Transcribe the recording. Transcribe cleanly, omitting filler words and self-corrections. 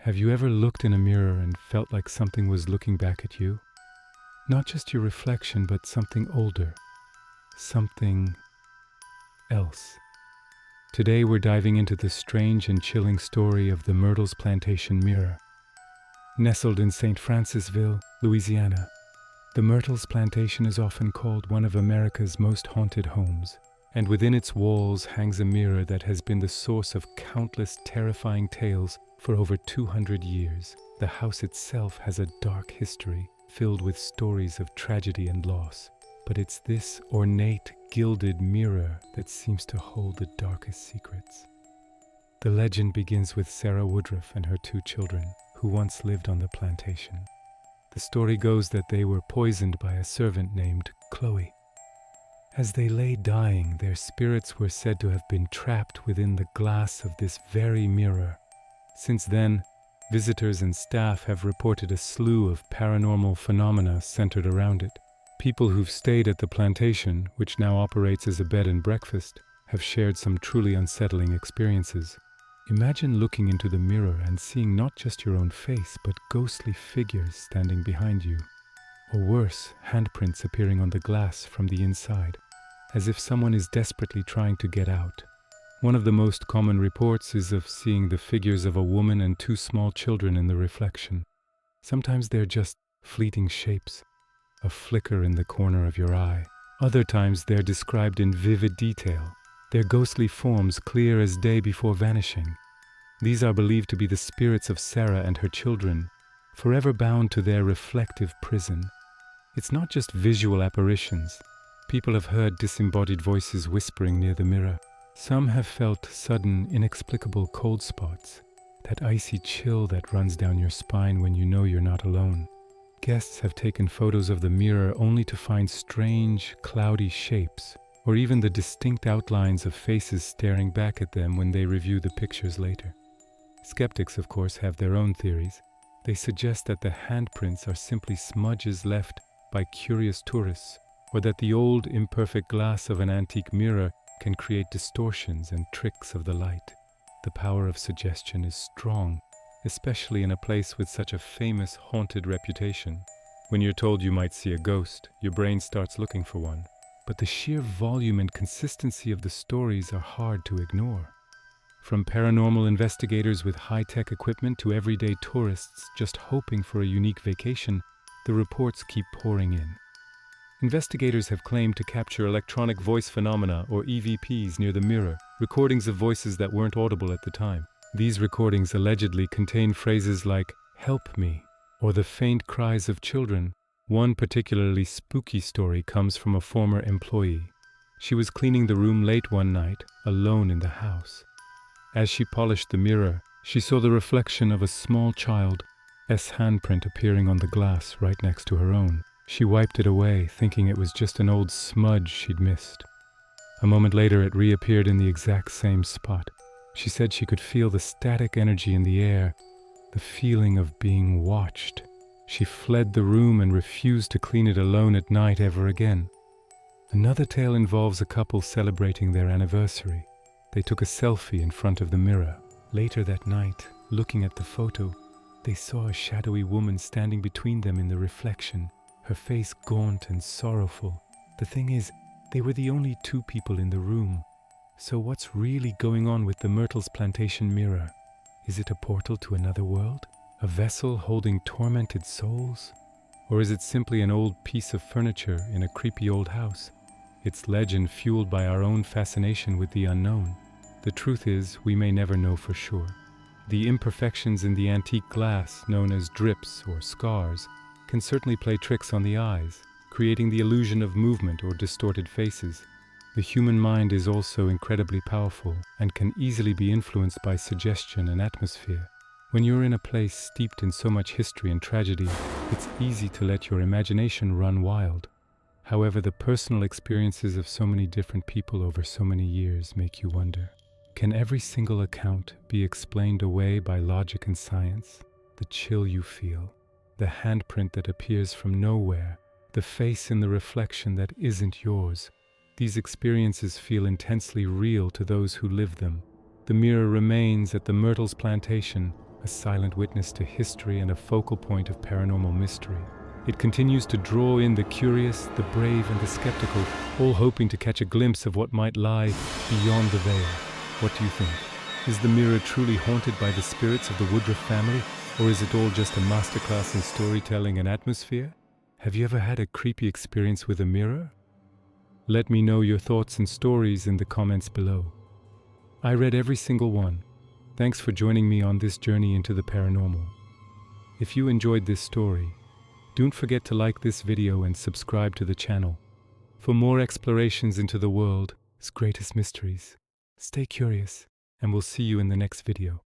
Have you ever looked in a mirror and felt like something was looking back at you? Not just your reflection, but something older, something else. Today we're diving into the strange and chilling story of the Myrtles Plantation Mirror. Nestled in St. Francisville, Louisiana, the Myrtles Plantation is often called one of America's most haunted homes, and within its walls hangs a mirror that has been the source of countless terrifying tales for over 200 years. The house itself has a dark history, filled with stories of tragedy and loss, but it's this ornate, gilded mirror that seems to hold the darkest secrets. The legend begins with Sarah Woodruff and her 2 children, who once lived on the plantation. The story goes that they were poisoned by a servant named Chloe. As they lay dying, their spirits were said to have been trapped within the glass of this very mirror. Since then, visitors and staff have reported a slew of paranormal phenomena centered around it. People who've stayed at the plantation, which now operates as a bed and breakfast, have shared some truly unsettling experiences. Imagine looking into the mirror and seeing not just your own face, but ghostly figures standing behind you. Or worse, handprints appearing on the glass from the inside, as if someone is desperately trying to get out. One of the most common reports is of seeing the figures of a woman and 2 small children in the reflection. Sometimes they're just fleeting shapes, a flicker in the corner of your eye. Other times they're described in vivid detail, their ghostly forms clear as day before vanishing. These are believed to be the spirits of Sarah and her children, forever bound to their reflective prison. It's not just visual apparitions. People have heard disembodied voices whispering near the mirror. Some have felt sudden, inexplicable cold spots, that icy chill that runs down your spine when you know you're not alone. Guests have taken photos of the mirror only to find strange, cloudy shapes, or even the distinct outlines of faces staring back at them when they review the pictures later. Skeptics, of course, have their own theories. They suggest that the handprints are simply smudges left by curious tourists, or that the old, imperfect glass of an antique mirror can create distortions and tricks of the light. The power of suggestion is strong, especially in a place with such a famous haunted reputation. When you're told you might see a ghost, your brain starts looking for one. But the sheer volume and consistency of the stories are hard to ignore. From paranormal investigators with high-tech equipment to everyday tourists just hoping for a unique vacation, the reports keep pouring in. Investigators have claimed to capture electronic voice phenomena, or EVPs, near the mirror, recordings of voices that weren't audible at the time. These recordings allegedly contain phrases like, "Help me," or the faint cries of children. One particularly spooky story comes from a former employee. She was cleaning the room late one night, alone in the house. As she polished the mirror, she saw the reflection of a small child's handprint appearing on the glass right next to her own. She wiped it away, thinking it was just an old smudge she'd missed. A moment later, it reappeared in the exact same spot. She said she could feel the static energy in the air, the feeling of being watched. She fled the room and refused to clean it alone at night ever again. Another tale involves a couple celebrating their anniversary. They took a selfie in front of the mirror. Later that night, looking at the photo, they saw a shadowy woman standing between them in the reflection, her face gaunt and sorrowful. The thing is, they were the only 2 people in the room. So what's really going on with the Myrtles Plantation mirror? Is it a portal to another world? A vessel holding tormented souls? Or is it simply an old piece of furniture in a creepy old house? Its legend fueled by our own fascination with the unknown. The truth is, we may never know for sure. The imperfections in the antique glass, known as drips or scars, can certainly play tricks on the eyes, creating the illusion of movement or distorted faces. The human mind is also incredibly powerful and can easily be influenced by suggestion and atmosphere. When you're in a place steeped in so much history and tragedy, it's easy to let your imagination run wild. However, the personal experiences of so many different people over so many years make you wonder, can every single account be explained away by logic and science? The chill you feel, the handprint that appears from nowhere, the face in the reflection that isn't yours. These experiences feel intensely real to those who live them. The mirror remains at the Myrtles Plantation, a a silent witness to history and a focal point of paranormal mystery. It continues to draw in the curious, the brave, and the skeptical, all hoping to catch a glimpse of what might lie beyond the veil. What do you think? Is the mirror truly haunted by the spirits of the Woodruff family, or is it all just a masterclass in storytelling and atmosphere? Have you ever had a creepy experience with a mirror? Let me know your thoughts and stories in the comments below. I read every single one. Thanks for joining me on this journey into the paranormal. If you enjoyed this story, don't forget to like this video and subscribe to the channel for more explorations into the world's greatest mysteries. Stay curious, and we'll see you in the next video.